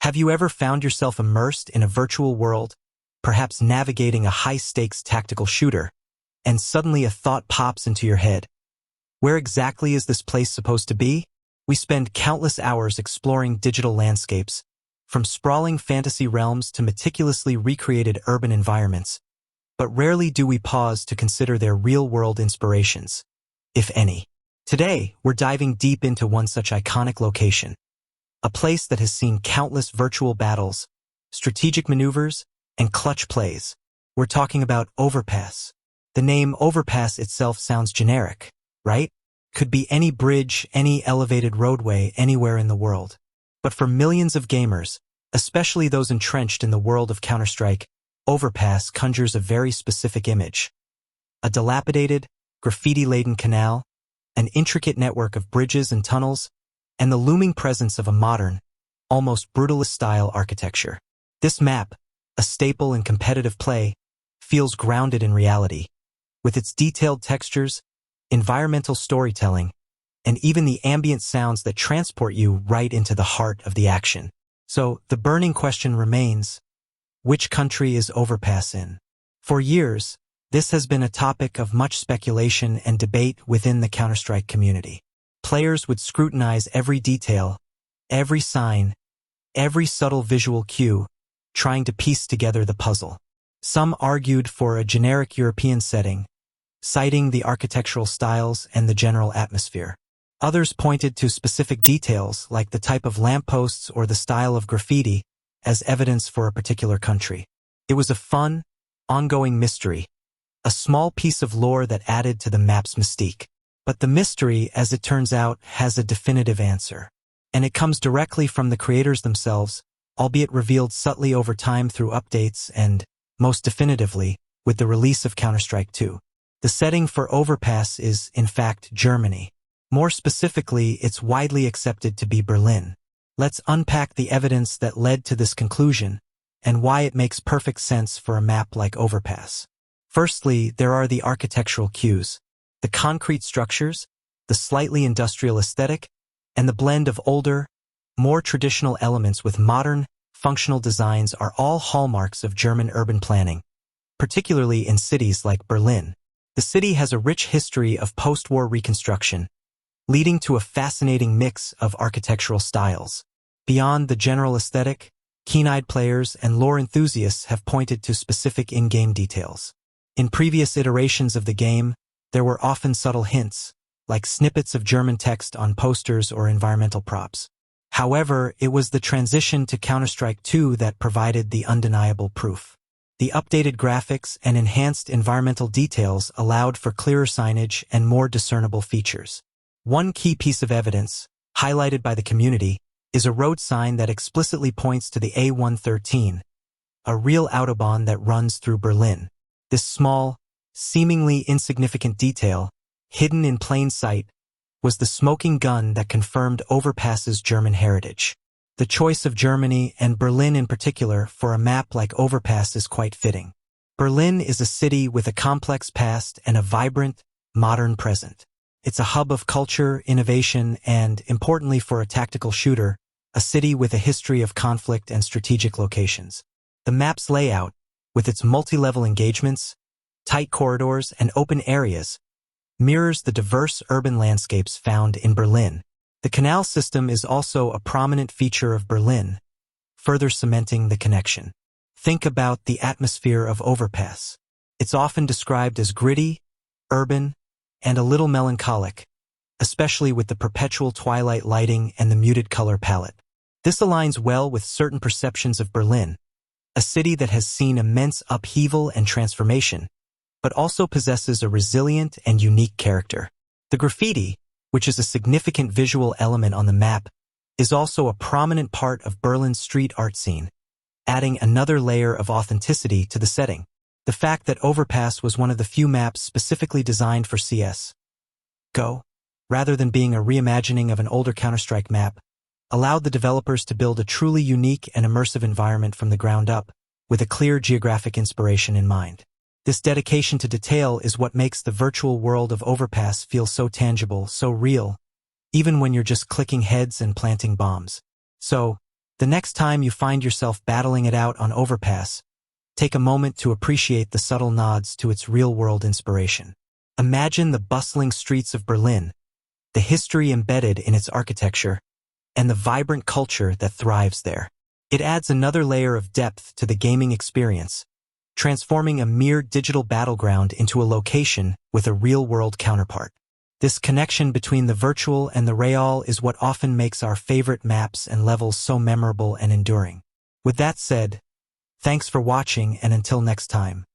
Have you ever found yourself immersed in a virtual world, perhaps navigating a high-stakes tactical shooter, and suddenly a thought pops into your head? Where exactly is this place supposed to be? We spend countless hours exploring digital landscapes, from sprawling fantasy realms to meticulously recreated urban environments, but rarely do we pause to consider their real-world inspirations, if any. Today, we're diving deep into one such iconic location, a place that has seen countless virtual battles, strategic maneuvers, and clutch plays. We're talking about overpass. The name overpass itself sounds generic, right? Could be any bridge, any elevated roadway, anywhere in the world. But for millions of gamers, especially those entrenched in the world of Counter-Strike, overpass conjures a very specific image. A dilapidated, graffiti-laden canal, an intricate network of bridges and tunnels, and the looming presence of a modern, almost brutalist-style architecture. This map, a staple in competitive play, feels grounded in reality, with its detailed textures, environmental storytelling, and even the ambient sounds that transport you right into the heart of the action. So, the burning question remains, which country is overpass in? For years, this has been a topic of much speculation and debate within the Counter-Strike community. Players would scrutinize every detail, every sign, every subtle visual cue, trying to piece together the puzzle. Some argued for a generic European setting, citing the architectural styles and the general atmosphere. Others pointed to specific details like the type of lampposts or the style of graffiti as evidence for a particular country. It was a fun, ongoing mystery, a small piece of lore that added to the map's mystique. But the mystery, as it turns out, has a definitive answer. And it comes directly from the creators themselves, albeit revealed subtly over time through updates and, most definitively, with the release of Counter-Strike 2. The setting for overpass is, in fact, Germany. More specifically, it's widely accepted to be Berlin. Let's unpack the evidence that led to this conclusion and why it makes perfect sense for a map like overpass. Firstly, there are the architectural cues. The concrete structures, the slightly industrial aesthetic, and the blend of older, more traditional elements with modern, functional designs are all hallmarks of German urban planning, particularly in cities like Berlin. The city has a rich history of post-war reconstruction, leading to a fascinating mix of architectural styles. Beyond the general aesthetic, keen-eyed players and lore enthusiasts have pointed to specific in-game details. In previous iterations of the game, there were often subtle hints, like snippets of German text on posters or environmental props. However, it was the transition to Counter-Strike 2 that provided the undeniable proof. The updated graphics and enhanced environmental details allowed for clearer signage and more discernible features. One key piece of evidence, highlighted by the community, is a road sign that explicitly points to the A113, a real autobahn that runs through Berlin. This small, seemingly insignificant detail, hidden in plain sight, was the smoking gun that confirmed Overpass's German heritage. The choice of Germany, and Berlin in particular, for a map like Overpass is quite fitting. Berlin is a city with a complex past and a vibrant, modern present. It's a hub of culture, innovation, and, importantly for a tactical shooter, a city with a history of conflict and strategic locations. The map's layout, with its multi-level engagements, tight corridors, and open areas, mirrors the diverse urban landscapes found in Berlin. The canal system is also a prominent feature of Berlin, further cementing the connection. Think about the atmosphere of Overpass. It's often described as gritty, urban, and a little melancholic, especially with the perpetual twilight lighting and the muted color palette. This aligns well with certain perceptions of Berlin, a city that has seen immense upheaval and transformation, but also possesses a resilient and unique character. The graffiti, which is a significant visual element on the map, is also a prominent part of Berlin's street art scene, adding another layer of authenticity to the setting. The fact that Overpass was one of the few maps specifically designed for CS:GO, rather than being a reimagining of an older Counter-Strike map, allowed the developers to build a truly unique and immersive environment from the ground up, with a clear geographic inspiration in mind. This dedication to detail is what makes the virtual world of Overpass feel so tangible, so real, even when you're just clicking heads and planting bombs. So, The next time you find yourself battling it out on overpass, take a moment to appreciate the subtle nods to its real-world inspiration. Imagine the bustling streets of Berlin, the history embedded in its architecture, and the vibrant culture that thrives there. It adds another layer of depth to the gaming experience, transforming a mere digital battleground into a location with a real-world counterpart. This connection between the virtual and the real is what often makes our favorite maps and levels so memorable and enduring. With that said, thanks for watching, and until next time.